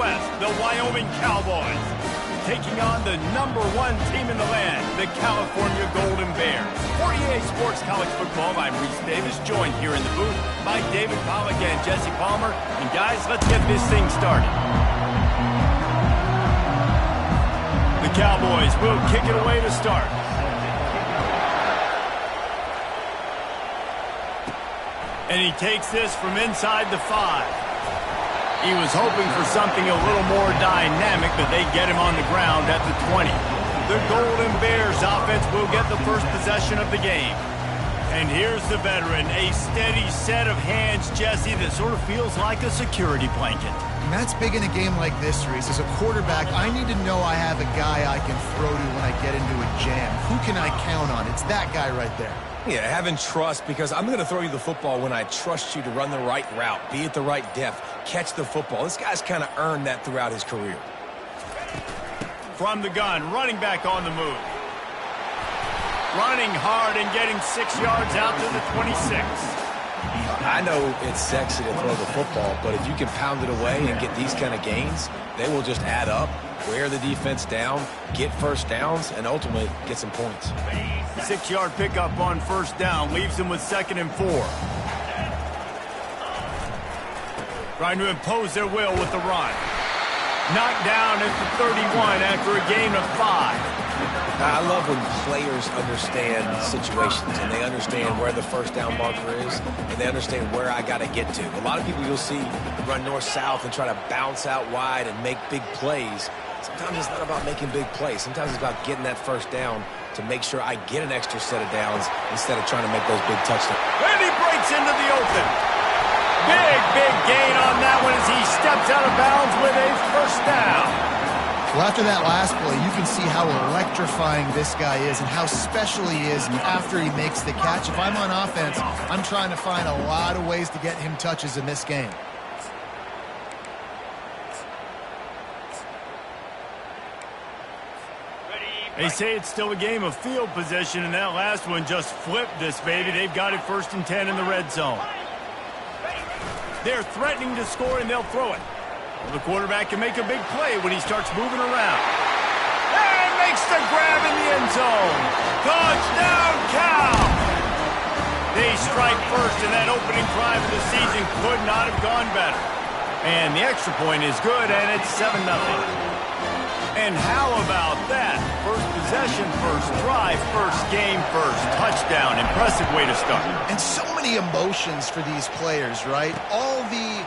Northwest, the Wyoming Cowboys, taking on the #1 team in the land, the California Golden Bears. For EA Sports College Football, I'm Reese Davis, joined here in the booth by David Pollack and Jesse Palmer. And guys, let's get this thing started. The Cowboys will kick it away to start. And he takes this from inside the 5. He was hoping for something a little more dynamic, but they get him on the ground at the 20. The Golden Bears offense will get the first possession of the game. And here's the veteran, a steady set of hands, Jesse, that sort of feels like a security blanket. And that's big in a game like this, Reese. As a quarterback, I need to know I have a guy I can throw to when I get into a jam. Who can I count on? It's that guy right there. Yeah, having trust, because I'm going to throw you the football when I trust you to run the right route, be at the right depth, catch the football. This guy's kind of earned that throughout his career. From the gun, running back on the move. Running hard and getting 6 yards out to the 26. I know it's sexy to throw the football, but if you can pound it away and get these kind of gains, they will just add up, wear the defense down, get first downs, and ultimately get some points. 6-yard pickup on first down leaves them with 2nd and 4. Trying to impose their will with the run. Knocked down at the 31 after a gain of 5. I love when players understand situations and they understand where the first down marker is and they understand where I got to get to. A lot of people you'll see run north-south and try to bounce out wide and make big plays. Sometimes it's not about making big plays. Sometimes it's about getting that first down to make sure I get an extra set of downs instead of trying to make those big touchdowns. And he breaks into the open. Big gain on that one as he steps out of bounds with a first down. Well, after that last play, you can see how electrifying this guy is and how special he is after he makes the catch. If I'm on offense, I'm trying to find a lot of ways to get him touches in this game. They say it's still a game of field position, and that last one just flipped this baby. They've got it 1st and 10 in the red zone. They're threatening to score, and they'll throw it. Well, the quarterback can make a big play when he starts moving around. And makes the grab in the end zone. Touchdown, Cal! They strike first, and that opening drive of the season could not have gone better. And the extra point is good, and it's 7-0. And how about that? First possession, first drive, first game, first touchdown. Impressive way to start. And so many emotions for these players, right? All the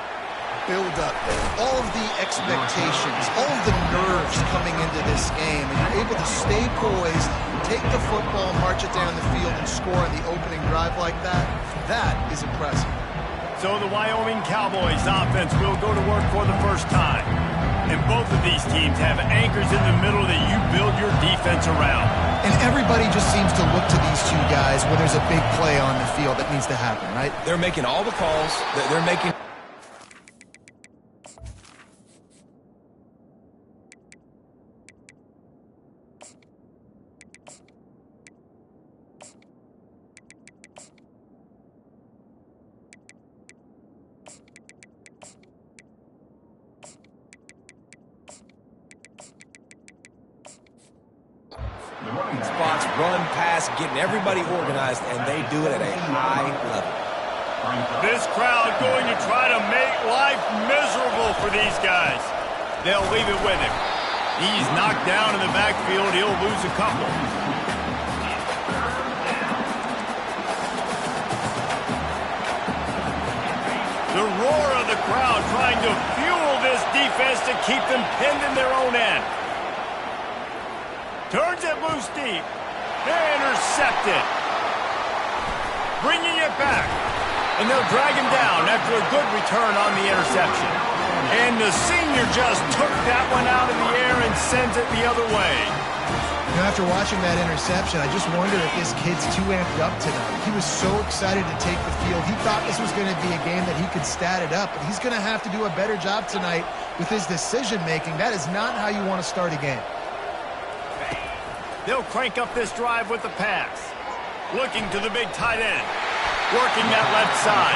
build-up, all of the expectations, all of the nerves coming into this game, and you're able to stay poised, take the football, march it down the field, and score on the opening drive like that. That is impressive. So the Wyoming Cowboys offense will go to work for the first time. And both of these teams have anchors in the middle that you build your defense around. And everybody just seems to look to these two guys when there's a big play on the field that needs to happen, right? They're making all the calls. They're making... spots, run, pass, getting everybody organized, and they do it at a high level. This crowd going to try to make life miserable for these guys. They'll leave it with him. He's knocked down in the backfield. He'll lose a couple. The roar of the crowd trying to fuel this defense to keep them pinned in their own end. Turns it loose deep. Intercepted. Bringing it back. And they'll drag him down after a good return on the interception. And the senior just took that one out of the air and sends it the other way. You know, after watching that interception, I just wonder if this kid's too amped up tonight. He was so excited to take the field. He thought this was going to be a game that he could stat it up, but he's going to have to do a better job tonight with his decision-making. That is not how you want to start a game. They'll crank up this drive with the pass. Looking to the big tight end. Working that left side.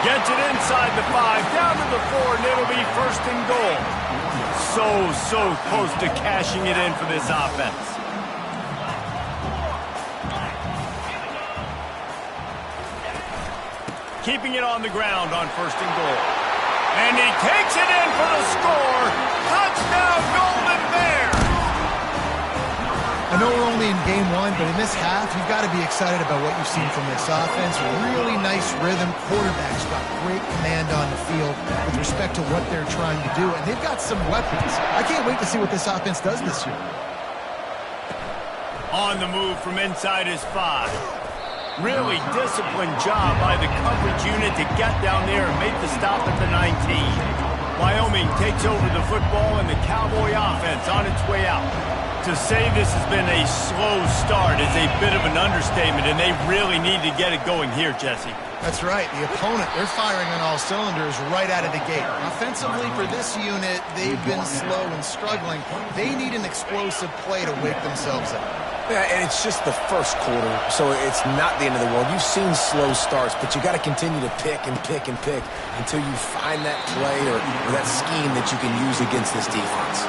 Gets it inside the 5, down to the 4, and it'll be 1st and goal. so close to cashing it in for this offense. Keeping it on the ground on 1st and goal. And he takes it in for the score. Touchdown, Golden Bears! I know we're only in game 1, but in this half, you've got to be excited about what you've seen from this offense. Really nice rhythm. Quarterback's got great command on the field with respect to what they're trying to do, and they've got some weapons. I can't wait to see what this offense does this year. On the move from inside his 5. Really disciplined job by the coverage unit to get down there and make the stop at the 19. Wyoming takes over the football, and the Cowboy offense on its way out. To say this has been a slow start is a bit of an understatement, and they really need to get it going here, Jesse. That's right. The opponent, they're firing on all cylinders right out of the gate. Offensively, for this unit, they've been slow and struggling. They need an explosive play to wake themselves up. Yeah, and it's just the first quarter, so it's not the end of the world. You've seen slow starts, but you got to continue to pick and pick and pick until you find that play or that scheme that you can use against this defense.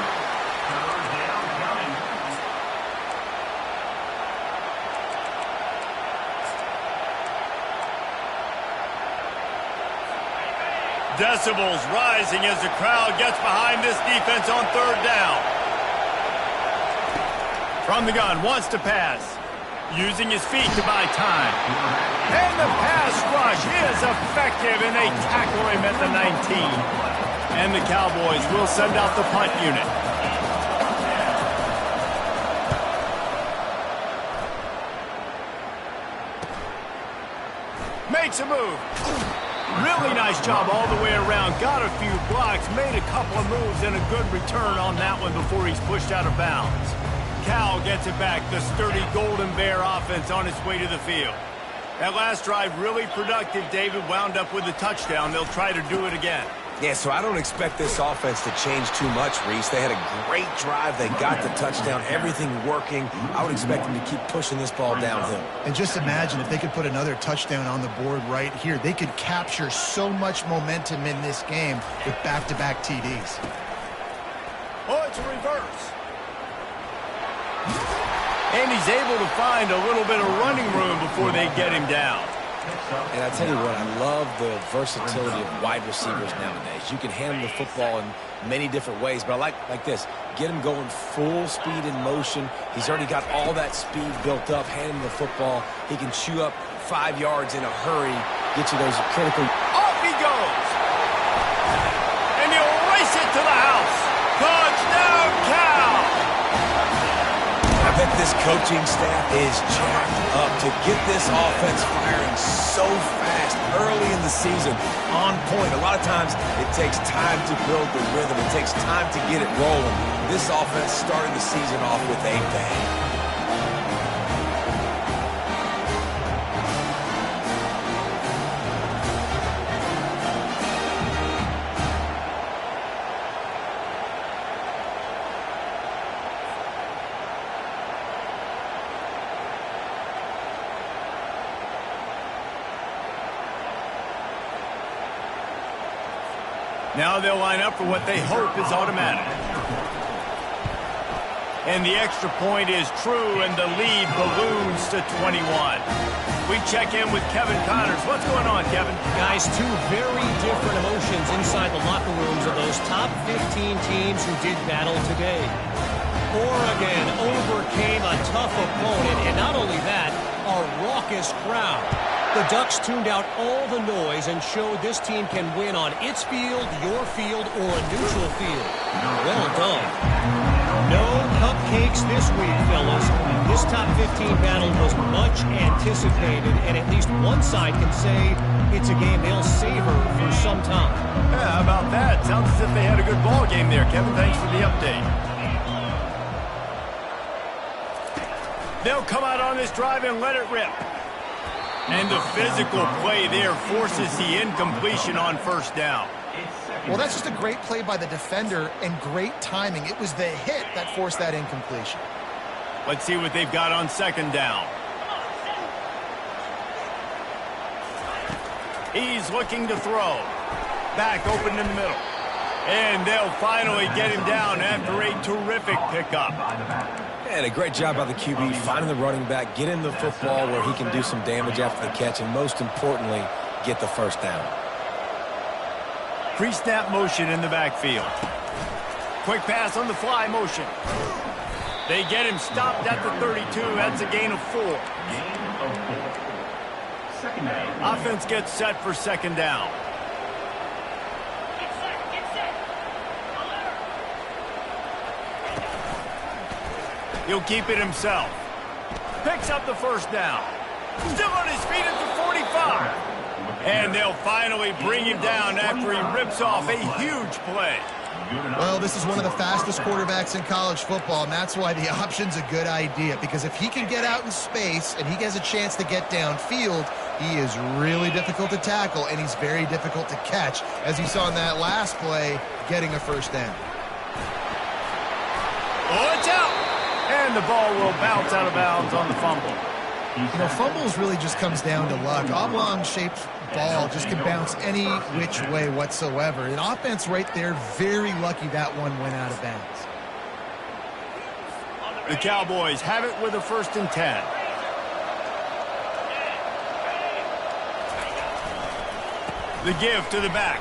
Decibels rising as the crowd gets behind this defense on 3rd down. From the gun, wants to pass. Using his feet to buy time. And the pass rush is effective, and they tackle him at the 19. And the Cowboys will send out the punt unit. Makes a move. Really nice job all the way around. Got a few blocks, made a couple of moves, and a good return on that one before he's pushed out of bounds. Cal gets it back. The sturdy Golden Bear offense on its way to the field. That last drive really productive. David wound up with a touchdown. They'll try to do it again. Yeah, so I don't expect this offense to change too much, Reese. They had a great drive. They got the touchdown. Everything working. I would expect them to keep pushing this ball downhill. And just imagine if they could put another touchdown on the board right here. They could capture so much momentum in this game with back-to-back TDs. Oh, it's a reverse. And he's able to find a little bit of running room before they get him down. And I tell you what, I love the versatility of wide receivers nowadays. You can handle the football in many different ways, but I like this. Get him going full speed in motion. He's already got all that speed built up. Hand him the football. He can chew up 5 yards in a hurry, get you those critical. Off he goes. And he'll race it to the house. Touchdown, Cal. I bet this coaching staff is jacked up to get this offense firing so fast early in the season, on point. A lot of times it takes time to build the rhythm. It takes time to get it rolling. This offense started the season off with a bang. Now they'll line up for what they hope is automatic. And the extra point is true, and the lead balloons to 21. We check in with Kevin Connors. What's going on, Kevin? Guys, two very different emotions inside the locker rooms of those top 15 teams who did battle today. Oregon overcame a tough opponent, and not only that, a raucous crowd. The Ducks tuned out all the noise and showed this team can win on its field, your field, or a neutral field. Well done. No cupcakes this week, fellas. This top 15 battle was much anticipated, and at least one side can say it's a game they'll savor for some time. Yeah, how about that? Sounds as if they had a good ball game there, Kevin. Thanks for the update. They'll come out on this drive and let it rip. And the physical play there forces the incompletion on first down. Well, that's just a great play by the defender and great timing. It was the hit that forced that incompletion. Let's see what they've got on second down. He's looking to throw. Back open in the middle. And they'll finally get him down after a terrific pickup. And a great job by the QB, finding the running back, getting the football where he can do some damage after the catch, and most importantly, get the first down. Pre-snap motion in the backfield. Quick pass on the fly motion. They get him stopped at the 32. That's a gain of 4. Offense gets set for second down. He'll keep it himself. Picks up the first down. Still on his feet at the 45. And they'll finally bring him down after he rips off a huge play. Well, this is one of the fastest quarterbacks in college football, and that's why the option's a good idea, because if he can get out in space and he has a chance to get downfield, he is really difficult to tackle, and he's very difficult to catch, as you saw in that last play, getting a first down. Oh, it's out! And the ball will bounce out of bounds on the fumble. You know, fumbles really just comes down to luck. Oblong-shaped ball just can bounce any which way whatsoever. An offense right there, very lucky that one went out of bounds. The Cowboys have it with a 1st and 10. The give to the back.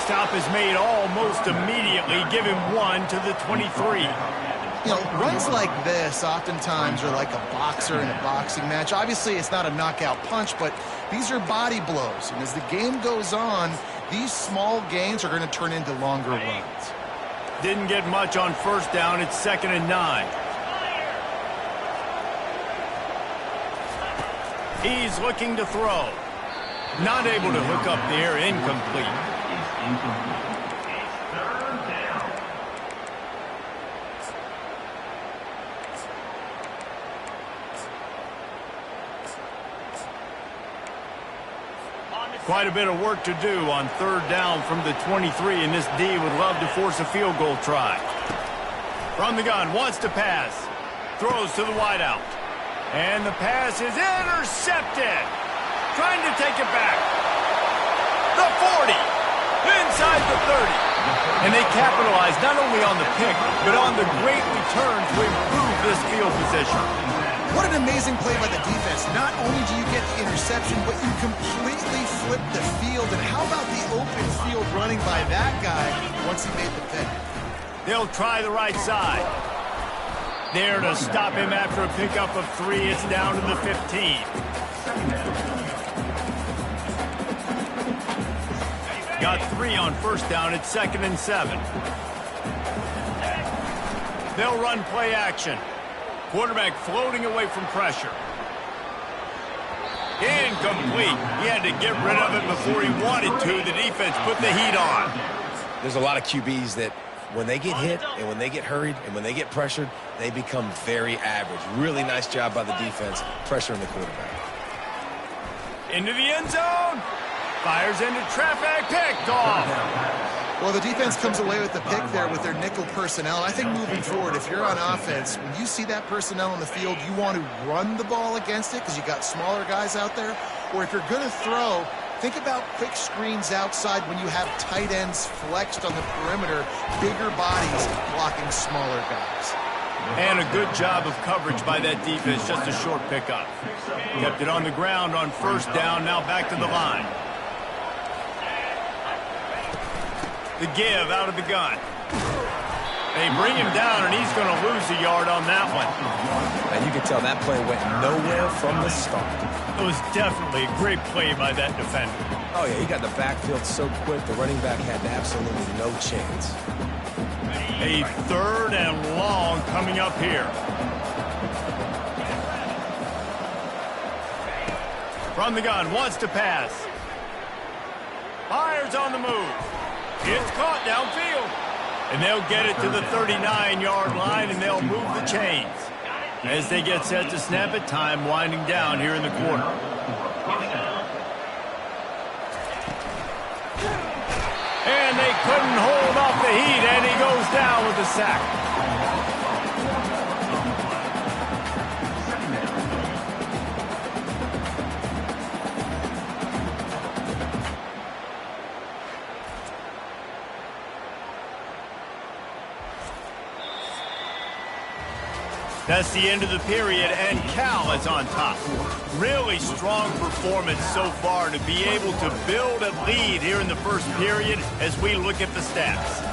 Stop is made almost immediately. Give him 1 to the 23. You know, runs like this oftentimes are like a boxer in a boxing match. Obviously, it's not a knockout punch, but these are body blows. And as the game goes on, these small gains are going to turn into longer runs. Didn't get much on first down. It's 2nd and 9. He's looking to throw. Not able to hook up there. Incomplete. Quite a bit of work to do on 3rd down from the 23, and this D would love to force a field goal try. From the gun, wants to pass. Throws to the wideout. And the pass is intercepted. Trying to take it back. The 40. Inside the 30. And they capitalize not only on the pick, but on the great return to improve this field position. What an amazing play by the defense. Not only do you get the interception, but you completely flip the field. And how about the open field running by that guy once he made the pick? They'll try the right side. There to stop him after a pickup of 3. It's down to the 15. Got 3 on first down. It's 2nd and 7. They'll run play action. Quarterback floating away from pressure. Incomplete. He had to get rid of it before he wanted to. The defense put the heat on. There's a lot of QBs that when they get hit and when they get hurried and when they get pressured, they become very average. Really nice job by the defense pressuring the quarterback. Into the end zone. Fires into traffic. Picked off. Well, the defense comes away with the pick there with their nickel personnel. I think moving forward, if you're on offense, when you see that personnel in the field, you want to run the ball against it because you got smaller guys out there. Or if you're going to throw, think about quick screens outside when you have tight ends flexed on the perimeter, bigger bodies blocking smaller guys. And a good job of coverage by that defense, just a short pickup. Kept it on the ground on first down, now back to the line. The give out of the gun. They bring him down, and he's going to lose a yard on that one. And you can tell that play went nowhere from the start. It was definitely a great play by that defender. Oh, yeah, he got the backfield so quick, the running back had absolutely no chance. A 3rd and long coming up here. From the gun, wants to pass. Fires on the move. It's caught downfield. And they'll get it to the 39-yard line, and they'll move the chains. As they get set to snap it, time winding down here in the quarter. And they couldn't hold off the heat, and he goes down with a sack. That's the end of the period, and Cal is on top. Really strong performance so far to be able to build a lead here in the first period as we look at the stats.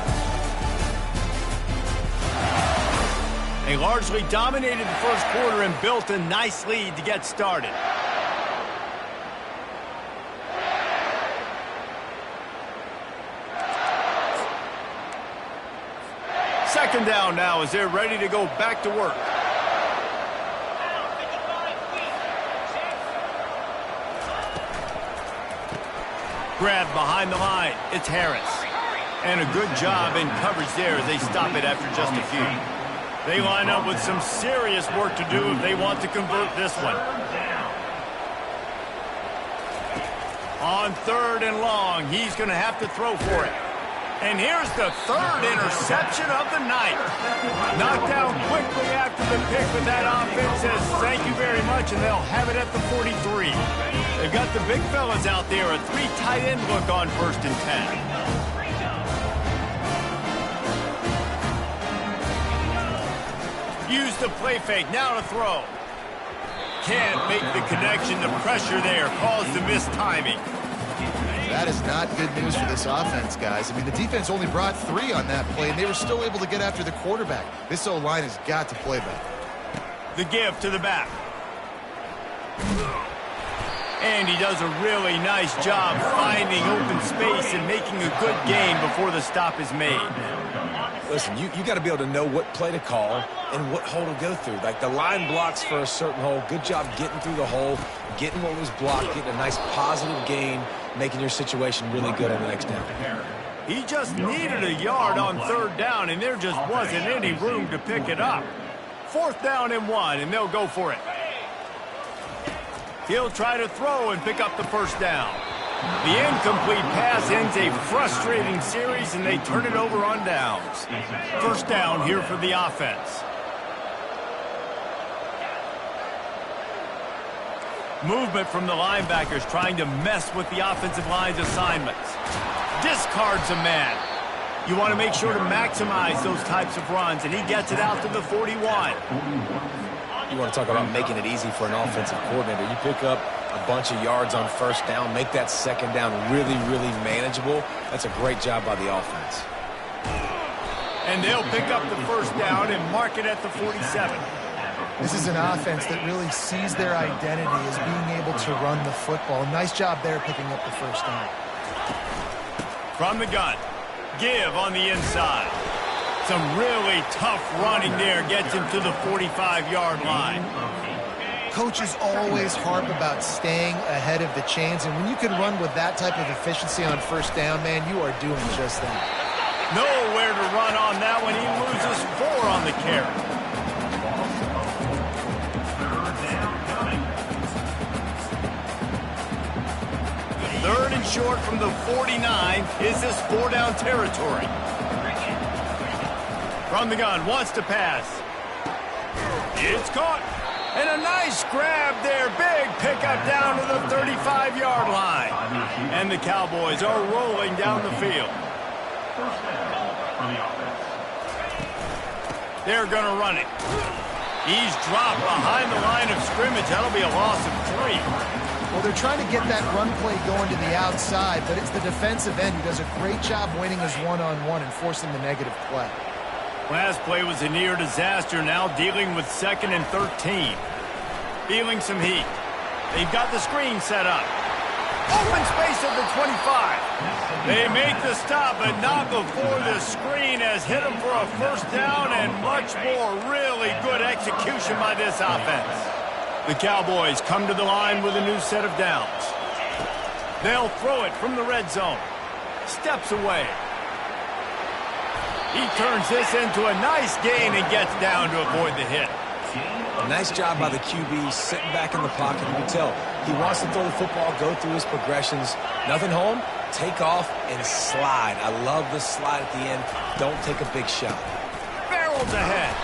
They largely dominated the first quarter and built a nice lead to get started. Second down now as they're ready to go back to work. Grab behind the line. It's Harris. And a good job in coverage there as they stop it after just a few. They line up with some serious work to do if they want to convert this one. On 3rd and long, he's going to have to throw for it. And here's the 3rd interception of the night. Knocked down quickly after the pick, but that offense says thank you very much, and they'll have it at the 43. They've got the big fellas out there, a 3 tight end look on 1st and 10. Use the play fake, now to throw. Can't make the connection, the pressure there caused the missed timing. That is not good news for this offense, guys. I mean, the defense only brought 3 on that play, and they were still able to get after the quarterback. This O-line has got to play better. The give to the back. And he does a really nice job finding open space and making a good gain before the stop is made. Listen, you got to be able to know what play to call and what hole to go through. Like the line blocks for a certain hole. Good job getting through the hole, getting what was blocked, getting a nice positive gain, making your situation really good on the next down. He just needed a yard on 3rd down, and there just wasn't any room to pick it up. 4th down and 1, and they'll go for it. He'll try to throw and pick up the 1st down. The incomplete pass ends a frustrating series, and they turn it over on downs. 1st down here for the offense. Movement from the linebackers trying to mess with the offensive line's assignments. Discards a man. You want to make sure to maximize those types of runs, and he gets it out to the 41. You want to talk about making it easy for an offensive coordinator. You pick up a bunch of yards on 1st down, make that 2nd down really, really manageable. That's a great job by the offense. And they'll pick up the 1st down and mark it at the 47. This is an offense that really sees their identity as being able to run the football. Nice job there picking up the 1st down. From the gun, give on the inside. Some really tough running there gets him to the 45-yard line. Coaches always harp about staying ahead of the chains, and when you can run with that type of efficiency on 1st down, man, you are doing just that. Nowhere to run on that one. He loses 4 on the carry. Third and short from the 49. Is this 4-down territory? From the gun, wants to pass. It's caught. And a nice grab there. Big pickup down to the 35-yard line. And the Cowboys are rolling down the field. They're going to run it. He's dropped behind the line of scrimmage. That'll be a loss of 3. Well, they're trying to get that run play going to the outside, but it's the defensive end who does a great job winning his one-on-one and forcing the negative play. Last play was a near disaster, now dealing with 2nd and 13. Feeling some heat. They've got the screen set up. Open space at the 25. They make the stop, but not before the screen has hit them for a 1st down and much more. Really good execution by this offense. The Cowboys come to the line with a new set of downs. They'll throw it from the red zone. Steps away. He turns this into a nice gain and gets down to avoid the hit. Nice job by the QB sitting back in the pocket. You can tell he wants to throw the football, go through his progressions. Nothing home, take off and slide. I love the slide at the end. Don't take a big shot. Barrels ahead.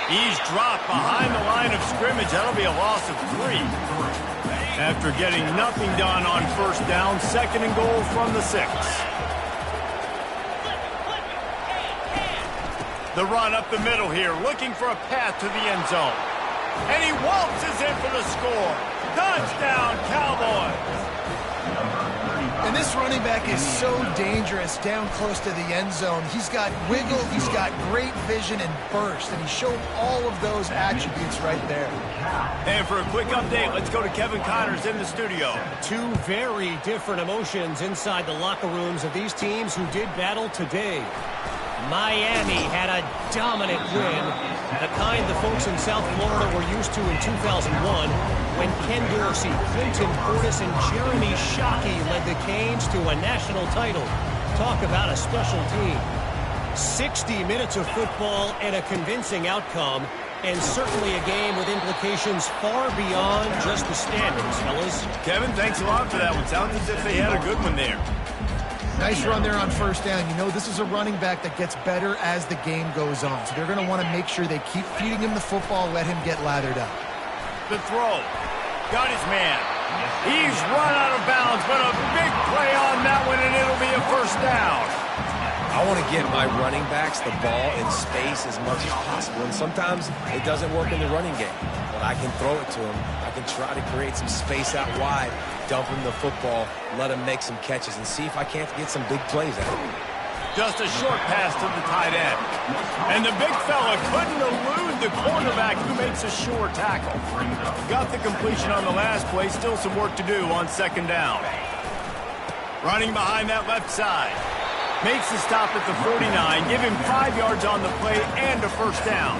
He's dropped behind the line of scrimmage. That'll be a loss of 3. After getting nothing done on 1st down, 2nd and goal from the 6. The run up the middle here, looking for a path to the end zone. And he waltzes in for the score. Touchdown, Cowboys! And this running back is so dangerous down close to the end zone. He's got wiggle, he's got great vision and burst, and he showed all of those attributes right there. And for a quick update, let's go to Kevin Connors in the studio. Two very different emotions inside the locker rooms of these teams who did battle today. Miami had a dominant win, the kind the folks in South Florida were used to in 2001 when Ken Dorsey, Clinton Portis, and Jeremy Shockey led the Canes to a national title. Talk about a special team. 60 minutes of football and a convincing outcome, and certainly a game with implications far beyond just the standings, fellas. Kevin, thanks a lot for that one. Sounds as if they had a good one there. Nice run there on first down. You know, this is a running back that gets better as the game goes on. So they're going to want to make sure they keep feeding him the football, let him get lathered up. The throw. Got his man. He's run out of bounds, but a big play on that one, and it'll be a first down. I want to get my running backs the ball in space as much as possible, and sometimes it doesn't work in the running game. But I can throw it to him. I can try to create some space out wide, dump him the football, let him make some catches, and see if I can't get some big plays out of him. Just a short pass to the tight end. And the big fella couldn't elude the cornerback who makes a sure tackle. Got the completion on the last play. Still some work to do on second down. Running behind that left side. Makes the stop at the 49. Give him 5 yards on the play and a first down.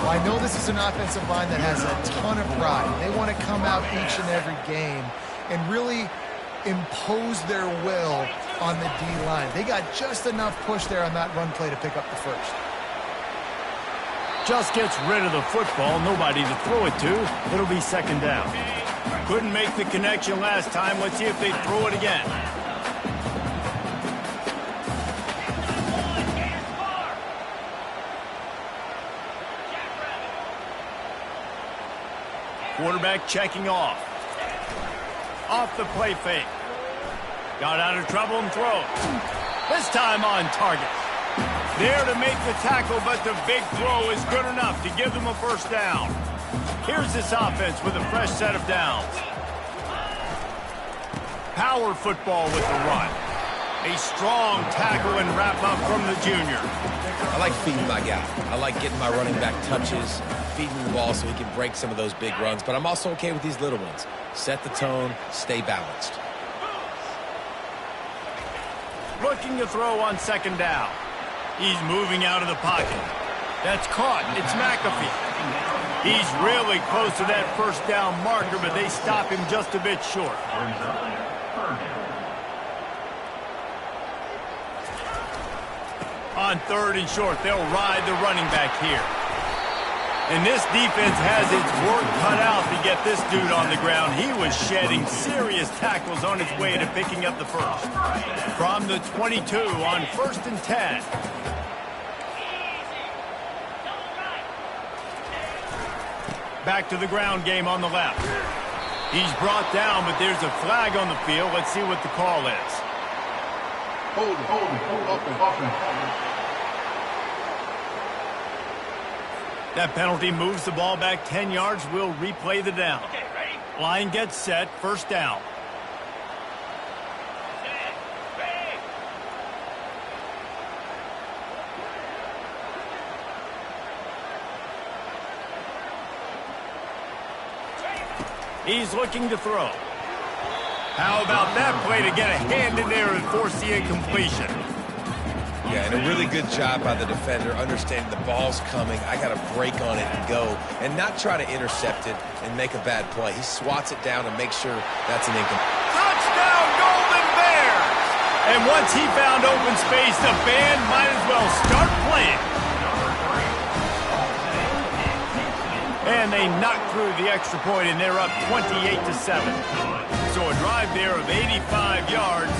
Well, I know this is an offensive line that has a ton of pride. They want to come out each and every game and really impose their will on the D-line. They got just enough push there on that run play to pick up the first. Just gets rid of the football. Nobody to throw it to. It'll be second down. Couldn't make the connection last time. Let's see if they throw it again. Quarterback checking off. Off the play fake. Got out of trouble and throws. This time on target. There to make the tackle, but the big throw is good enough to give them a first down. Here's this offense with a fresh set of downs. Power football with the run. A strong tackle and wrap up from the junior. I like feeding my guy. I like getting my running back touches, feeding the ball so he can break some of those big runs, but I'm also okay with these little ones. Set the tone, stay balanced. Looking to throw on second down. He's moving out of the pocket. That's caught. It's McAfee. He's really close to that first down marker, but they stop him just a bit short. On third and short, they'll ride the running back here. And this defense has its work cut out to get this dude on the ground. He was shedding serious tackles on his way to picking up the first. From the 22 on first and 10. Back to the ground game on the left. He's brought down, but there's a flag on the field. Let's see what the call is. Hold offense. That penalty moves the ball back 10 yards. We'll replay the down. Line gets set. First down. He's looking to throw. How about that play to get a hand in there and force the incompletion? Yeah, and a really good job by the defender, understanding the ball's coming. I got to break on it and go, and not try to intercept it and make a bad play. He swats it down and makes sure that's an incomplete. Touchdown, Golden Bears! And once he found open space, the band might as well start playing. And they knock through the extra point, and they're up 28-7. So a drive there of 85 yards.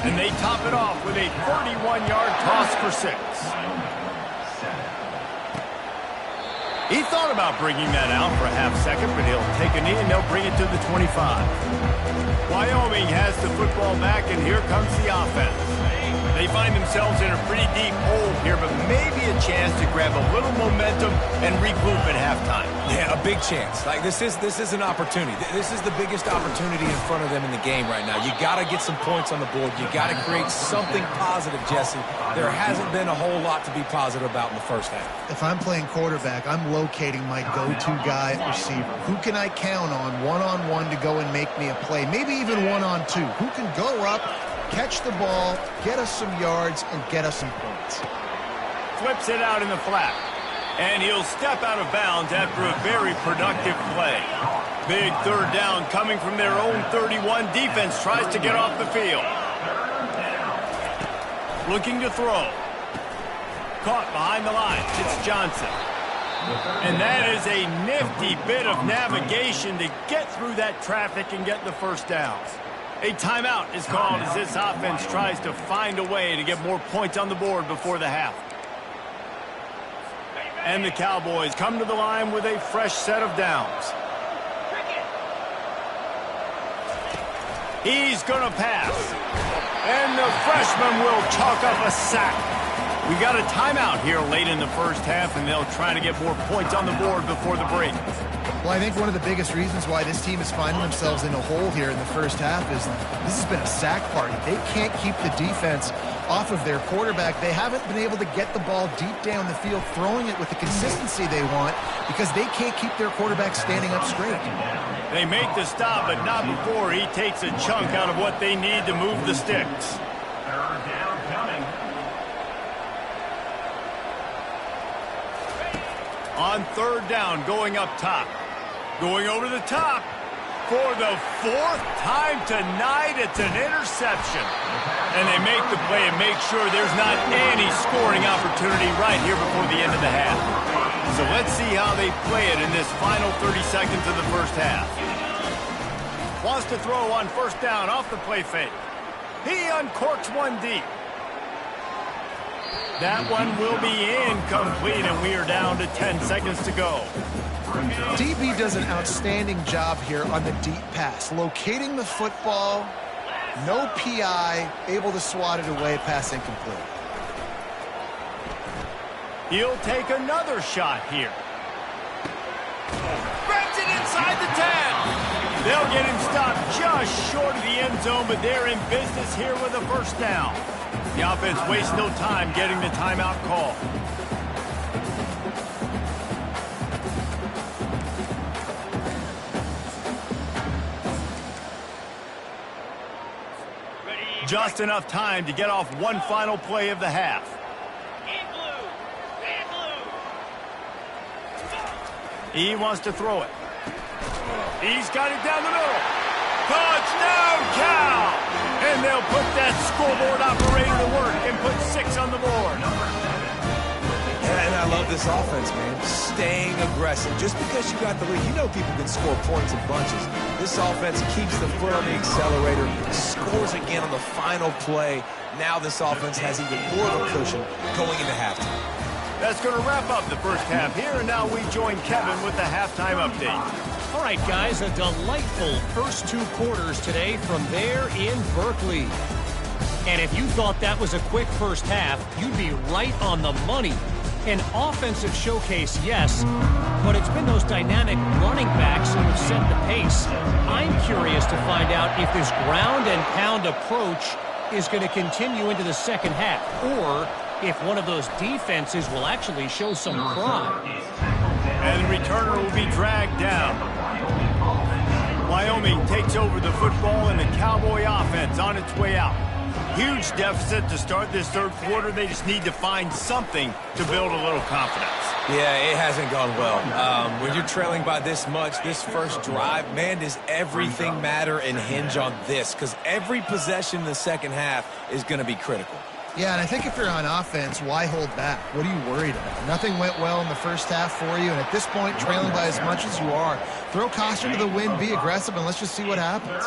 And they top it off with a 31-yard toss for 6. He thought about bringing that out for a half second, but he'll take a knee and they'll bring it to the 25. Wyoming has the football back, and here comes the offense. They find themselves in a pretty deep hole here, but maybe a chance to grab a little momentum and regroup at halftime. Yeah, a big chance. Like, this is an opportunity. This is the biggest opportunity in front of them in the game right now. You got to get some points on the board. You got to create something positive, Jesse. There hasn't been a whole lot to be positive about in the first half. If I'm playing quarterback, I'm locating my go-to guy at receiver. Who can I count on one-on-one to go and make me a play? Maybe even one-on-two. Who can go up, catch the ball, get us some yards, and get us some points? Flips it out in the flat. And he'll step out of bounds after a very productive play. Big third down coming from their own 31. Defense tries to get off the field. Looking to throw. Caught behind the line. It's Johnson. And that is a nifty bit of navigation to get through that traffic and get the first downs. A timeout is called as this offense tries to find a way to get more points on the board before the half. And the Cowboys come to the line with a fresh set of downs. He's going to pass. And the freshman will chalk up a sack. We got a timeout here late in the first half, and they'll try to get more points on the board before the break. Well, I think one of the biggest reasons why this team is finding themselves in a hole here in the first half is this has been a sack party. They can't keep the defense off of their quarterback. They haven't been able to get the ball deep down the field, throwing it with the consistency they want because they can't keep their quarterback standing up straight. They make the stop, but not before he takes a chunk out of what they need to move the sticks. On third down, going up top. Going over the top. For the fourth time tonight, it's an interception. And they make the play and make sure there's not any scoring opportunity right here before the end of the half. So let's see how they play it in this final 30 seconds of the first half. Wants to throw on first down off the play fake. He uncorks one deep. That one will be incomplete, and we are down to 10 seconds to go. DB does an outstanding job here on the deep pass. Locating the football, no PI, able to swat it away, pass incomplete. He'll take another shot here. Grabs it inside the 10. They'll get him stopped just short of the end zone, but they're in business here with a first down. The offense wastes no time getting the timeout call. Just enough time to get off one final play of the half. He wants to throw it. He's got it down the middle. Touchdown, Cal! And they'll put that scoreboard operator to work and put 6 on the board. Yeah, and I love this offense, man. Staying aggressive. Just because you got the lead, you know people can score points in bunches. This offense keeps the foot on the accelerator, scores again on the final play. Now this offense has even more of a cushion going into halftime. That's going to wrap up the first half here, and now we join Kevin with the halftime update. All right, guys, a delightful first 2 quarters today from there in Berkeley. And if you thought that was a quick first half, you'd be right on the money. An offensive showcase, yes, but it's been those dynamic running backs who have set the pace. I'm curious to find out if this ground and pound approach is going to continue into the second half, or if one of those defenses will actually show some pride. And the returner will be dragged down. Wyoming takes over the football, and the Cowboy offense on its way out. Huge deficit to start this third quarter. They just need to find something to build a little confidence. Yeah, it hasn't gone well. When you're trailing by this much, this first drive, man, does everything matter and hinge on this? Because every possession in the second half is going to be critical. Yeah, and I think if you're on offense, why hold back? What are you worried about? Nothing went well in the first half for you, and at this point, trailing by as much as you are, throw caution to the wind, be aggressive, and let's just see what happens.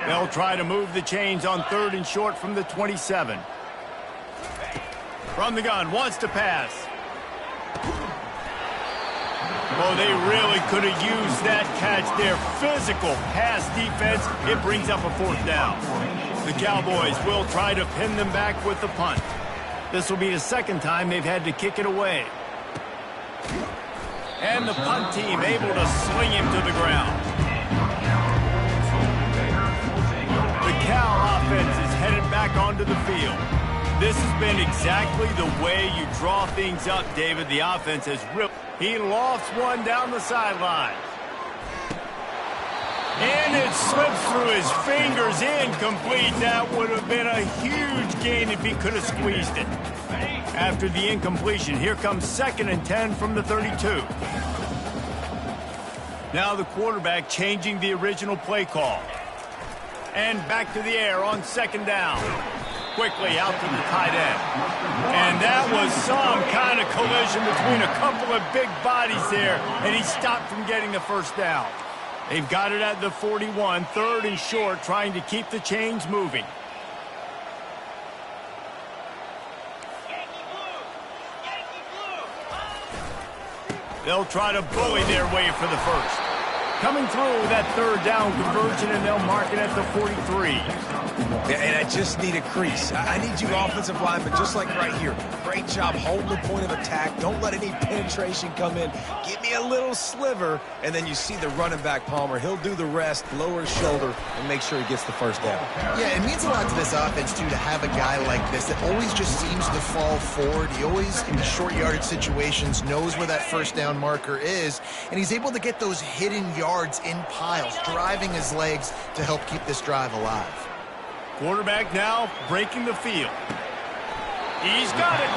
They'll try to move the chains on third and short from the 27. From the gun, wants to pass. Oh, they really could have used that catch there. Physical pass defense. It brings up a fourth down. The Cowboys will try to pin them back with the punt. This will be the second time they've had to kick it away. And the punt team able to sling him to the ground. The Cal offense is headed back onto the field. This has been exactly the way you draw things up, David. The offense has ripped. He lofts one down the sideline. And it slips through his fingers, incomplete. That would have been a huge gain if he could have squeezed it. After the incompletion, here comes 2nd and 10 from the 32. Now the quarterback changing the original play call. And back to the air on 2nd down. Quickly out to the tight end. And that was some kind of collision between a couple of big bodies there, and he stopped from getting the first down. They've got it at the 41, 3rd and short, trying to keep the chains moving. They'll try to bully their way for the first. Coming through that 3rd down conversion, and they'll mark it at the 43. Yeah, and I just need a crease. I need you offensive linemen, just like right here. Great job holding the point of attack. Don't let any penetration come in. Give me a little sliver, and then you see the running back, Palmer. He'll do the rest, lower his shoulder, and make sure he gets the first down. Yeah, it means a lot to this offense, too, to have a guy like this that always just seems to fall forward. He always, in the short yardage situations, knows where that first down marker is, and he's able to get those hidden yards in piles, driving his legs to help keep this drive alive. Quarterback now breaking the field. He's got it.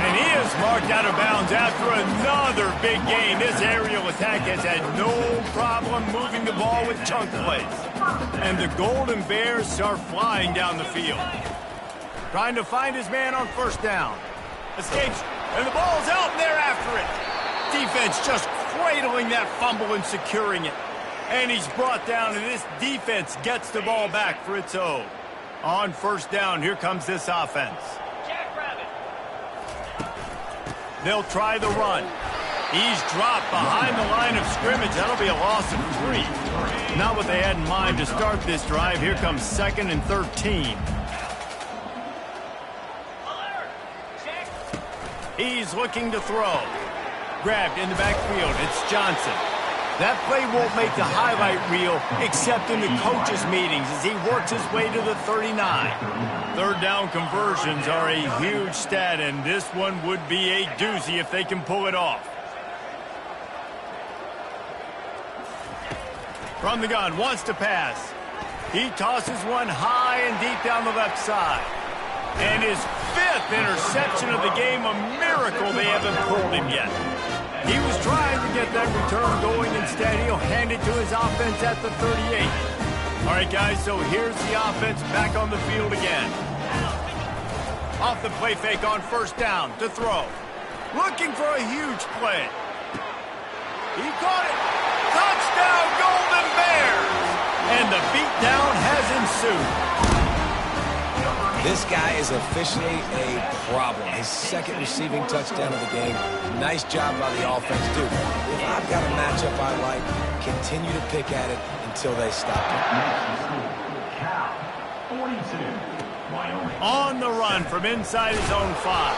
And he is marked out of bounds after another big gain. This aerial attack has had no problem moving the ball with chunk plays. And the Golden Bears are flying down the field. Trying to find his man on 1st down. Escapes, and the ball's out, and they're after it. Defense just cradling that fumble and securing it. And he's brought down, and this defense gets the ball back for its own. On 1st down, here comes this offense. They'll try the run. He's dropped behind the line of scrimmage. That'll be a loss of 3. Not what they had in mind to start this drive. Here comes 2nd and 13. He's looking to throw. Grabbed in the backfield. It's Johnson. That play won't make the highlight reel except in the coaches' meetings as he works his way to the 39. 3rd down conversions are a huge stat, and this one would be a doozy if they can pull it off. From the gun, wants to pass. He tosses one high and deep down the left side. And his 5th interception of the game, a miracle they haven't pulled him yet. He was trying to get that return going. Instead, he'll hand it to his offense at the 38. All right, guys, so here's the offense back on the field again. Off the play fake on 1st down to throw. Looking for a huge play. He caught it. Touchdown, Golden Bears! And the beatdown has ensued. This guy is officially a problem. His 2nd receiving touchdown of the game. Nice job by the offense. Dude, if I've got a matchup I like, continue to pick at it until they stop it. On the run from inside his own 5.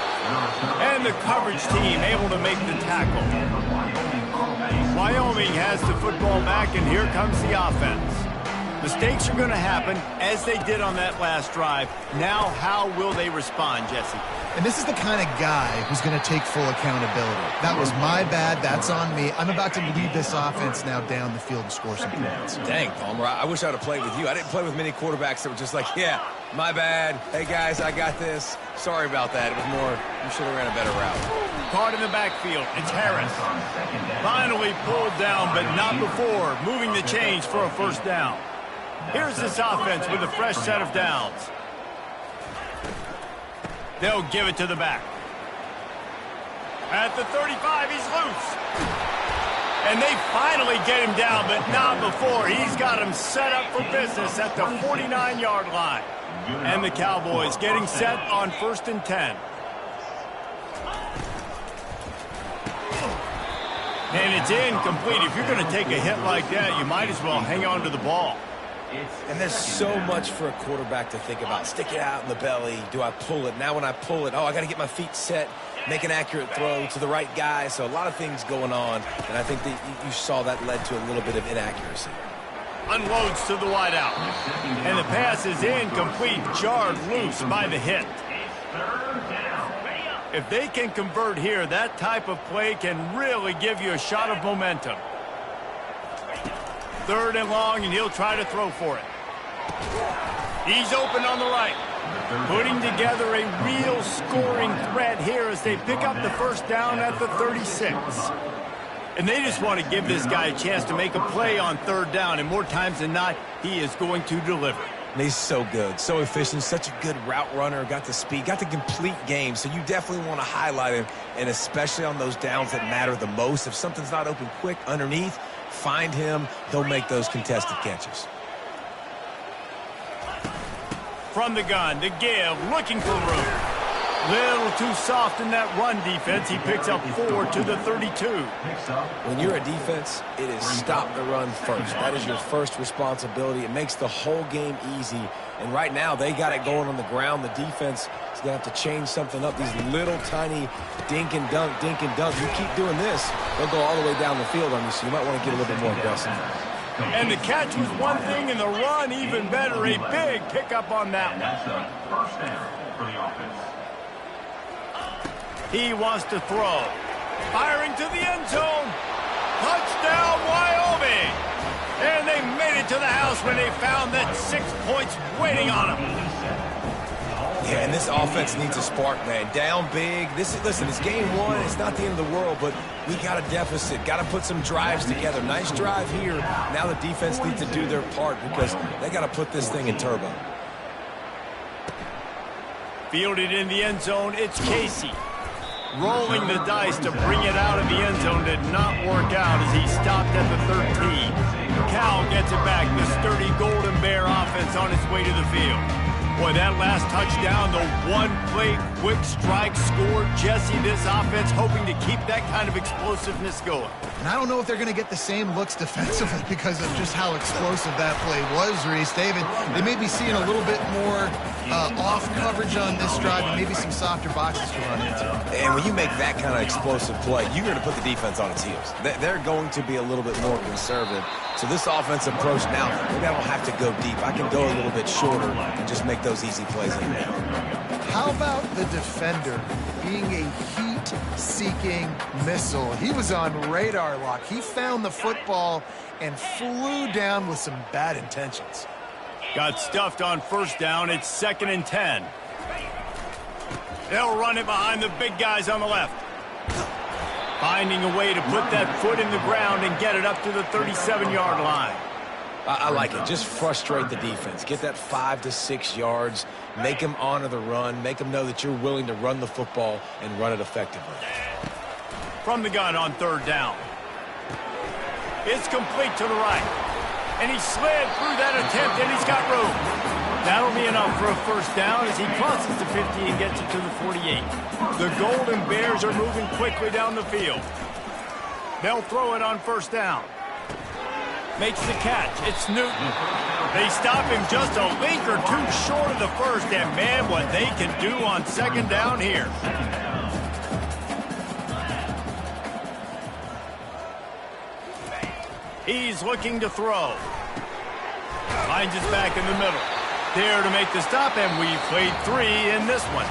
And the coverage team able to make the tackle. Wyoming has the football back, and here comes the offense. Mistakes are going to happen, as they did on that last drive. Now, how will they respond, Jesse? And this is the kind of guy who's going to take full accountability. That was my bad. That's on me. I'm about to lead this offense now down the field and score some points. Dang, Palmer, I wish I would have played with you. I didn't play with many quarterbacks that were just like, yeah, my bad. Hey, guys, I got this. Sorry about that. It was more, you should have ran a better route. Caught in the backfield. It's Harris. Finally pulled down, but not before. Moving the chains for a 1st down. Here's this offense with a fresh set of downs. They'll give it to the back. At the 35, he's loose. And they finally get him down, but not before. He's got him set up for business at the 49-yard line. And the Cowboys getting set on 1st and 10. And it's incomplete. If you're going to take a hit like that, you might as well hang on to the ball. And there's so much for a quarterback to think about. Stick it out in the belly. Do I pull it? Now when I pull it, oh, I got to get my feet set, make an accurate throw to the right guy. So a lot of things going on, and I think that you saw that led to a little bit of inaccuracy. Unloads to the wideout. And the pass is incomplete, jarred loose by the hit. If they can convert here, that type of play can really give you a shot of momentum. 3rd and long, and he'll try to throw for it. He's open on the right. Putting together a real scoring threat here as they pick up the first down at the 36. And they just want to give this guy a chance to make a play on 3rd down, and more times than not, he is going to deliver. And he's so good, so efficient, such a good route runner, got the speed, got the complete game, so you definitely want to highlight him, and especially on those downs that matter the most. If something's not open quick underneath, find him, he'll make those contested catches. From the gun, to give, looking for room. Little too soft in that run defense. He picks up 4 to the 32. When you're a defense, it is stop the run first. That is your first responsibility. It makes the whole game easy. And right now, they got it going on the ground. The defense is going to have to change something up. These little tiny dink and dunk, dink and dunk. You keep doing this, they'll go all the way down the field on you, so you might want to get a little bit more aggressive. And the catch was one thing, and the run even better. A big pickup on that one. First down for the offense. He wants to throw. Firing to the end zone. Touchdown, Wyoming. And they made it to the house when they found that 6 points waiting on them. Yeah, and this offense needs a spark, man. Down big. Listen, it's game 1. It's not the end of the world, but we got a deficit. Got to put some drives together. Nice drive here. Now the defense needs to do their part because they got to put this thing in turbo. Fielded in the end zone, it's Casey. Rolling the dice to bring it out of the end zone did not work out as he stopped at the 13. Cal gets it back. The sturdy Golden Bear offense on its way to the field. Boy, that last touchdown, the one-play quick strike score. Jesse, this offense hoping to keep that kind of explosiveness going. And I don't know if they're going to get the same looks defensively because of just how explosive that play was, Reese. David, they may be seeing a little bit more off coverage on this drive and maybe some softer boxes to run into. And when you make that kind of explosive play, you're going to put the defense on its heels. They're going to be a little bit more conservative. So this offensive approach now, maybe I don't have to go deep. I can go a little bit shorter and just make those easy plays in and out. How about the defender being a heat-seeking missile? He was on radar lock. He found the football and flew down with some bad intentions. Got stuffed on first down. It's 2nd and 10. They'll run it behind the big guys on the left. Finding a way to put that foot in the ground and get it up to the 37-yard line. I like it. Just frustrate the defense. Get that 5 to 6 yards. Make them honor the run. Make them know that you're willing to run the football and run it effectively. From the gun on 3rd down. It's complete to the right. And he slid through that attempt, and he's got room. That'll be enough for a first down as he crosses the 50 and gets it to the 48. The Golden Bears are moving quickly down the field. They'll throw it on first down. Makes the catch. It's Newton. They stop him just a link or two short of the first, and man, what they can do on 2nd down here. He's looking to throw. Finds his back in the middle. There to make the stop, and we've played 3 in this one.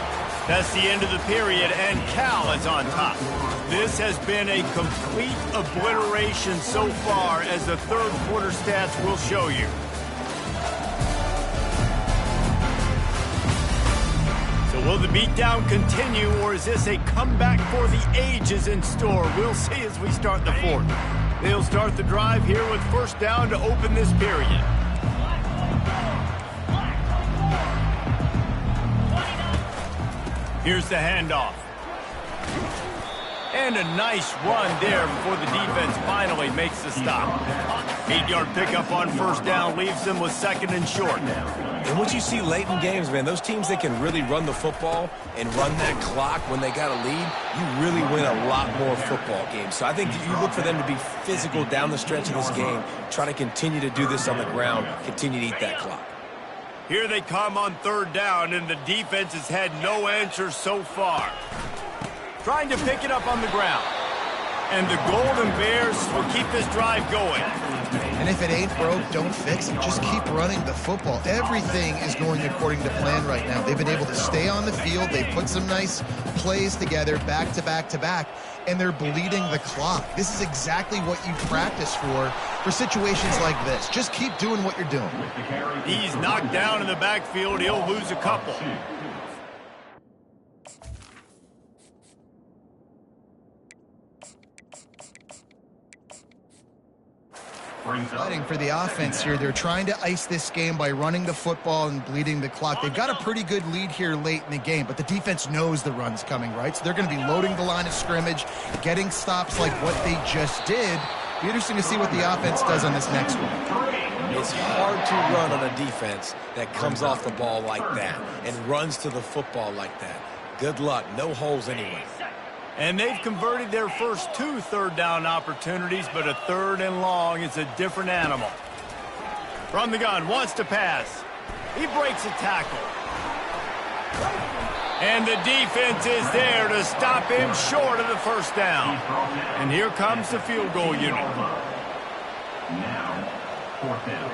That's the end of the period, and Cal is on top. This has been a complete obliteration so far, as the 3rd quarter stats will show you. So will the beatdown continue, or is this a comeback for the ages in store? We'll see as we start the 4th. They'll start the drive here with first down to open this period. Here's the handoff. And a nice run there before the defense finally makes the stop. 8-yard pickup on first down leaves them with 2nd and short. And what you see late in games, man, those teams that can really run the football and run that clock when they got a lead, you really win a lot more football games. So I think you look for them to be physical down the stretch of this game, try to continue to do this on the ground, continue to eat that clock. Here they come on third down, and the defense has had no answers so far. Trying to pick it up on the ground. And the Golden Bears will keep this drive going. And if it ain't broke, don't fix it. Just keep running the football. Everything is going according to plan right now. They've been able to stay on the field. They've put some nice plays together, back to back to back, and they're bleeding the clock. This is exactly what you practice for situations like this. Just keep doing what you're doing. He's knocked down in the backfield. He'll lose a couple. Fighting for the offense here. They're trying to ice this game by running the football and bleeding the clock. They've got a pretty good lead here late in the game, but the defense knows the run's coming, right? So they're going to be loading the line of scrimmage, getting stops like what they just did. Be interesting to see what the offense does on this next one. It's hard to run on a defense that comes off the ball like that and runs to the football like that. Good luck. No holes anyway. And they've converted their first 2 third down opportunities, but a 3rd and long is a different animal. From the gun, wants to pass. He breaks a tackle. And the defense is there to stop him short of the first down. And here comes the field goal unit. Now, 4th down.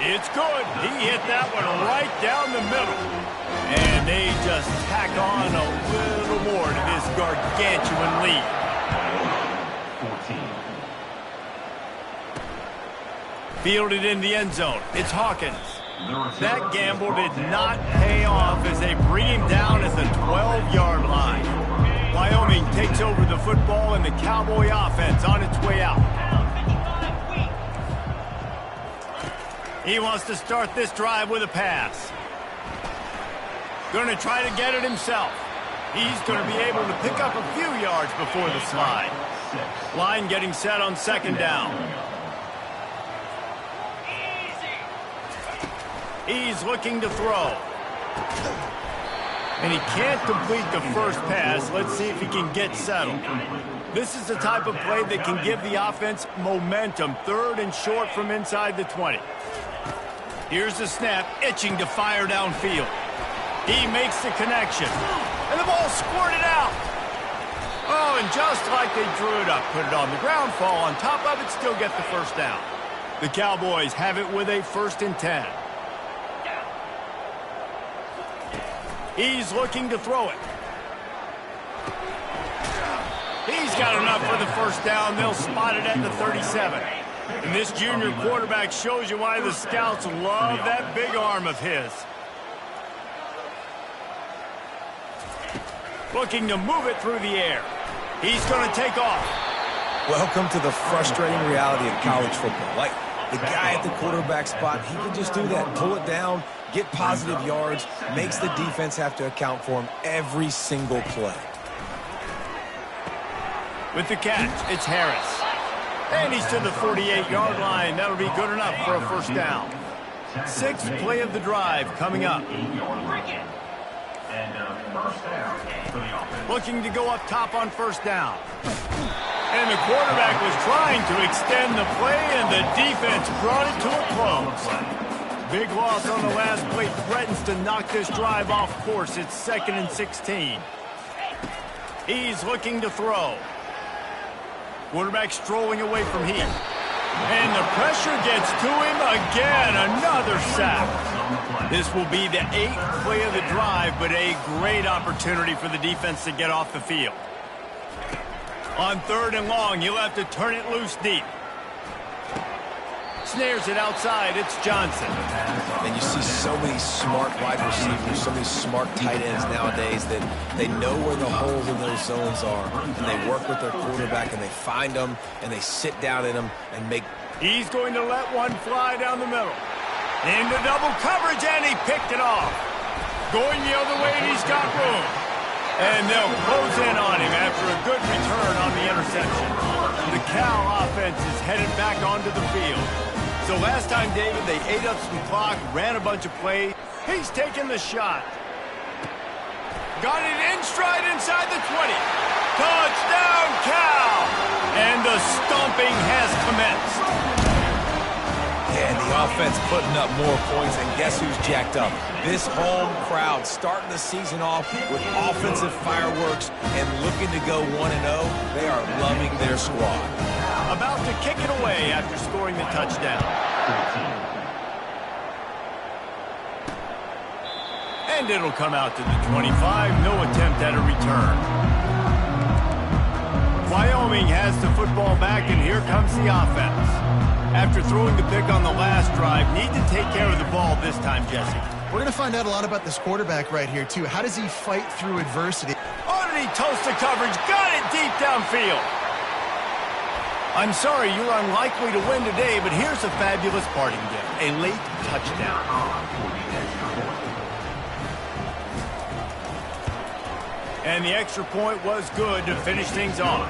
It's good. He hit that one right down the middle. And they just tack on a little more to this gargantuan lead. 14. Fielded in the end zone. It's Hawkins. That gamble did not pay off as they bring him down at the 12-yard line. Wyoming takes over the football and the Cowboy offense on its way out. He wants to start this drive with a pass. Going to try to get it himself. He's going to be able to pick up a few yards before the slide. Line getting set on 2nd down. He's looking to throw. And he can't complete the first pass. Let's see if he can get settled. This is the type of play that can give the offense momentum. 3rd and short from inside the 20. Here's the snap, itching to fire downfield. He makes the connection. And the ball squirted out. Oh, and just like they drew it up, put it on the ground, fall on top of it, still get the first down. The Cowboys have it with a 1st and 10. He's looking to throw it. He's got enough for the first down. They'll spot it at the 37. And this junior quarterback shows you why the scouts love that big arm of his. Looking to move it through the air. He's going to take off. Welcome to the frustrating reality of college football. Like, the guy at the quarterback spot, he can just do that. Pull it down, get positive yards, makes the defense have to account for him every single play. With the catch, it's Harris. And he's to the 48-yard line. That'll be good enough for a first down. 6th play of the drive coming up. Looking to go up top on first down. And the quarterback was trying to extend the play, and the defense brought it to a close. Big loss on the last play threatens to knock this drive off course. It's 2nd and 16. He's looking to throw. Quarterback strolling away from Heath. And the pressure gets to him again. Another sack. This will be the 8th play of the drive, but a great opportunity for the defense to get off the field. On 3rd and long, he'll have to turn it loose deep. Snares it outside. It's Johnson. And you see so many smart wide receivers, so many smart tight ends nowadays that they know where the holes in those zones are, and they work with their quarterback, and they find them, and they sit down in them and make. He's going to let one fly down the middle. Into double coverage, and he picked it off. Going the other way, and he's got room. And they'll close in on him after a good return on the interception. The Cal offense is headed back onto the field. So last time, David, they ate up some clock, ran a bunch of plays. He's taking the shot. Got it in stride inside the 20. Touchdown, Cal! And the stomping has commenced. And the offense putting up more points, and guess who's jacked up? This home crowd starting the season off with offensive fireworks and looking to go 1-0. They are loving their squad. About to kick it away after scoring the touchdown. And it'll come out to the 25. No attempt at a return. Wyoming has the football back, and here comes the offense. After throwing the pick on the last drive, need to take care of the ball this time, Jesse. We're going to find out a lot about this quarterback right here, too. How does he fight through adversity? Underneath toasted coverage, got it deep downfield. I'm sorry, you're unlikely to win today, but here's a fabulous parting gift, a late touchdown. And the extra point was good to finish things off.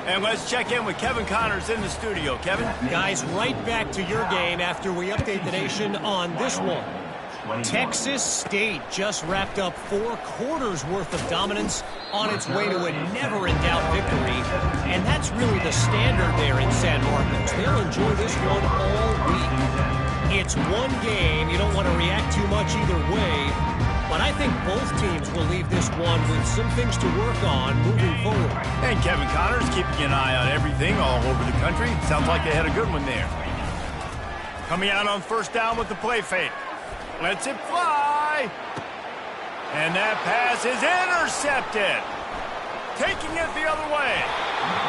And let's check in with Kevin Connors in the studio. Kevin? Guys, right back to your game after we update the nation on this one. Texas State just wrapped up 4 quarters worth of dominance on its way to a never-in-doubt victory. And that's really the standard there in San Marcos. They'll enjoy this one all week. It's one game. You don't want to react too much either way. But I think both teams will leave this one with some things to work on moving forward. And Kevin Connors keeping an eye on everything all over the country. Sounds like they had a good one there. Coming out on first down with the play fake. Lets it fly. And that pass is intercepted. Taking it the other way.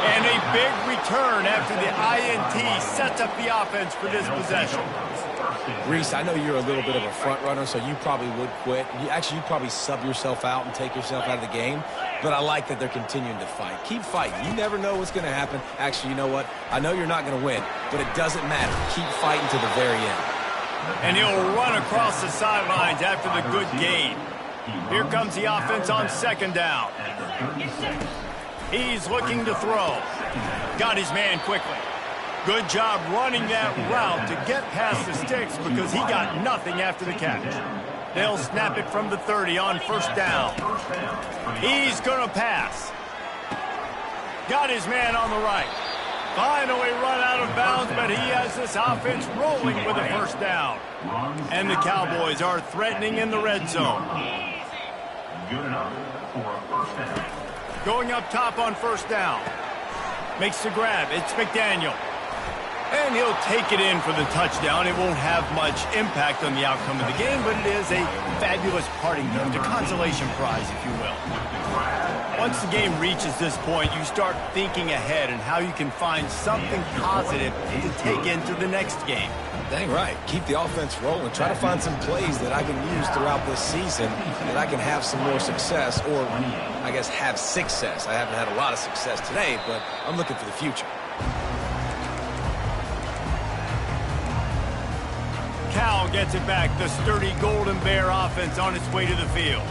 And a big return after the INT sets up the offense for this possession. Reese, I know you're a little bit of a front runner, so you probably would quit. You'd probably sub yourself out and take yourself out of the game. But I like that they're continuing to fight. Keep fighting. You never know what's going to happen. Actually, you know what? I know you're not going to win, but it doesn't matter. Keep fighting to the very end. And he'll run across the sidelines after the good gain. Here comes the offense on second down. He's looking to throw. Got his man quickly. Good job running that route to get past the sticks because he got nothing after the catch. They'll snap it from the 30 on first down. He's going to pass. Got his man on the right. Finally run out of bounds, but he has this offense rolling with a first down. And the Cowboys are threatening in the red zone. Going up top on first down. Makes the grab. It's McDaniel. And he'll take it in for the touchdown. It won't have much impact on the outcome of the game, but it is a fabulous parting gift, a consolation prize, if you will. Once the game reaches this point, you start thinking ahead and how you can find something positive to take into the next game. Dang right. Keep the offense rolling. Try to find some plays that I can use throughout this season that I can have some more success, or I guess have success. I haven't had a lot of success today, but I'm looking for the future. Cal gets it back. The sturdy Golden Bear offense on its way to the field.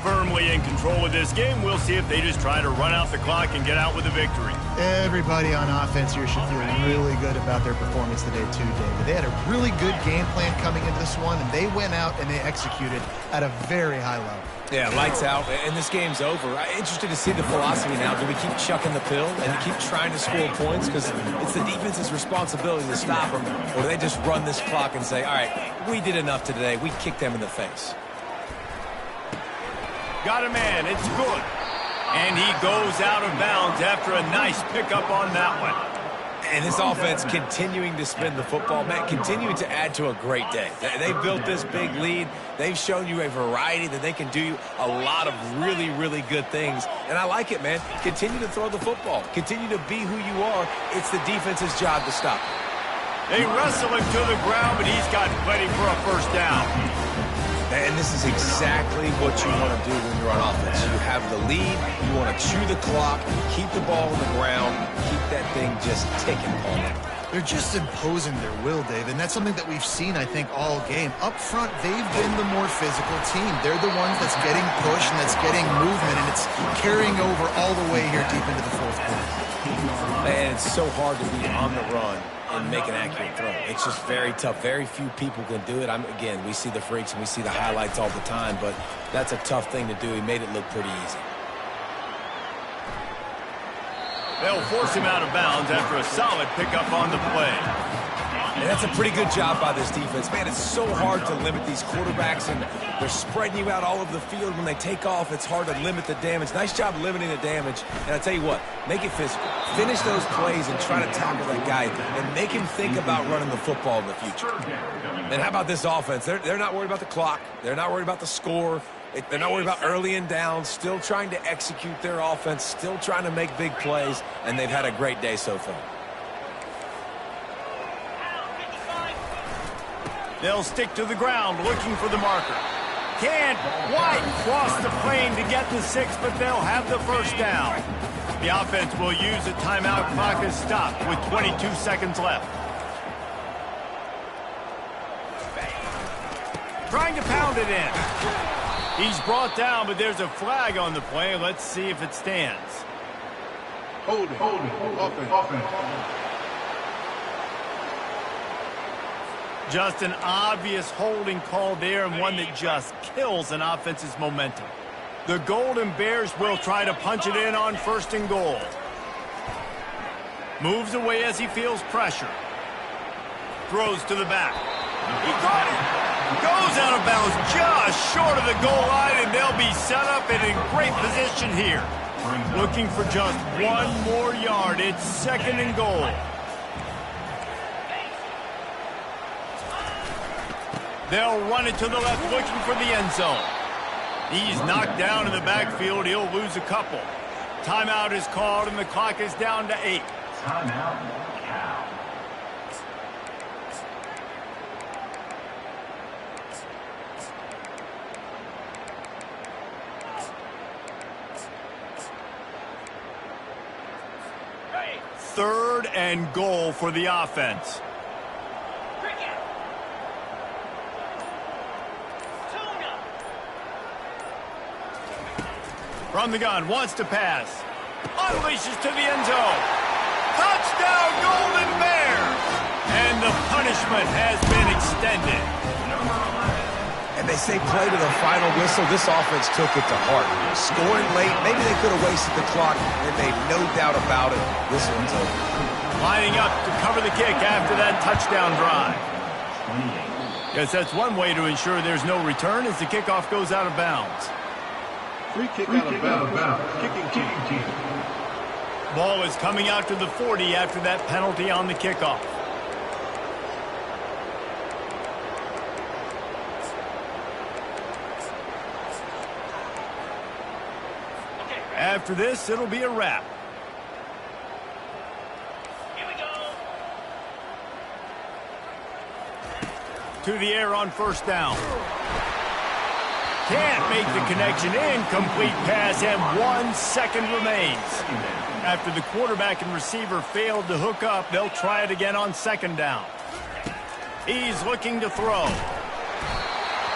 Firmly in control of this game. We'll see if they just try to run out the clock and get out with a victory. Everybody on offense here should feel really good about their performance today, too, David. They had a really good game plan coming into this one, and they went out and they executed at a very high level. Yeah, lights out, and this game's over. I'm interested to see the philosophy now. Do we keep chucking the pill and keep trying to score points? Because it's the defense's responsibility to stop them. Or do they just run this clock and say, all right, we did enough today. We kicked them in the face. Got a man. It's good. And he goes out of bounds after a nice pickup on that one. And this offense continuing to spin the football, man, continuing to add to a great day. They built this big lead. They've shown you a variety that they can do a lot of really, really good things. And I like it, man. Continue to throw the football. Continue to be who you are. It's the defense's job to stop. They wrestle him to the ground, but he's got plenty for a first down. And this is exactly what you want to do when you're on offense. You have the lead. You want to chew the clock, keep the ball on the ground, keep that thing just ticking, Paul. They're just imposing their will, Dave, and that's something that we've seen, I think, all game. Up front, they've been the more physical team. They're the ones that's getting pushed and that's getting movement, and it's carrying over all the way here deep into the fourth quarter. Man, it's so hard to be on the run and make an accurate throw. It's just very tough. Very few people can do it. Again, we see the freaks and we see the highlights all the time, but that's a tough thing to do. He made it look pretty easy. They'll force him out of bounds after a solid pickup on the play. And that's a pretty good job by this defense. Man, it's so hard to limit these quarterbacks, and they're spreading you out all over the field. When they take off, it's hard to limit the damage. Nice job limiting the damage. And I tell you what, make it physical. Finish those plays and try to tackle that guy and make him think about running the football in the future. And how about this offense? They're not worried about the clock. They're not worried about the score. They're not worried about early and down, still trying to execute their offense, still trying to make big plays, and they've had a great day so far. They'll stick to the ground looking for the marker. Can't quite cross the plane to get the 6, but they'll have the first down. The offense will use a timeout. Clock is stopped with 22 seconds left. Trying to pound it in. He's brought down, but there's a flag on the play. Let's see if it stands. Hold it. Offense. Just an obvious holding call there, and one that just kills an offense's momentum. The Golden Bears will try to punch it in on 1st and goal. Moves away as he feels pressure. Throws to the back. He got it. Goes out of bounds just short of the goal line, and they'll be set up and in great position here. Looking for just one more yard. It's 2nd and goal. They'll run it to the left looking for the end zone. He's knocked down in the backfield. He'll lose a couple. Timeout is called, and the clock is down to 8. Timeout, Cal. Third and goal for the offense. From the gun, wants to pass. Unleashes to the end zone. Touchdown, Golden Bears! And the punishment has been extended. And they say play to the final whistle. This offense took it to heart. Scoring late, maybe they could have wasted the clock. They made no doubt about it. This one's over. Lining up to cover the kick after that touchdown drive. 28. Guess that's one way to ensure there's no return as the kickoff goes out of bounds. Free kick out of bounds. Kicking team. Ball is coming out to the 40 after that penalty on the kickoff. After this, it'll be a wrap. Here we go. To the air on 1st down. Can't make the connection. Incomplete pass, and 1 second remains. After the quarterback and receiver failed to hook up, they'll try it again on 2nd down. He's looking to throw.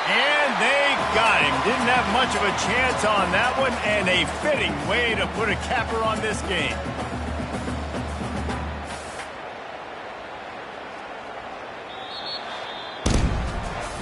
And they got him. Didn't have much of a chance on that one, and a fitting way to put a capper on this game.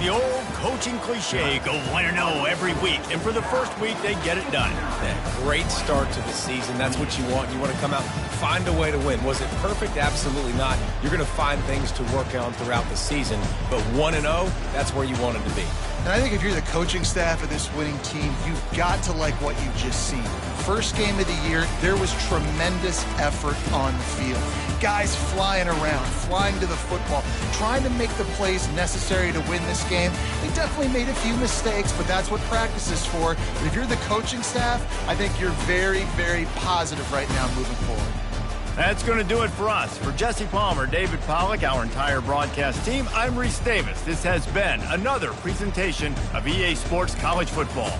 The old coaching cliche, go 1-0 every week. And for the first week, they get it done. Yeah, great start to the season. That's what you want. You want to come out, find a way to win. Was it perfect? Absolutely not. You're going to find things to work on throughout the season. But 1-0, that's where you want it to be. And I think if you're the coaching staff of this winning team, you've got to like what you've just seen. First game of the year, there was tremendous effort on the field. Guys flying around, flying to the football, trying to make the plays necessary to win this game. They definitely made a few mistakes, but that's what practice is for. But if you're the coaching staff, I think you're very, very positive right now moving forward. That's going to do it for us. For Jesse Palmer, David Pollack, our entire broadcast team, I'm Reese Davis. This has been another presentation of EA Sports College Football.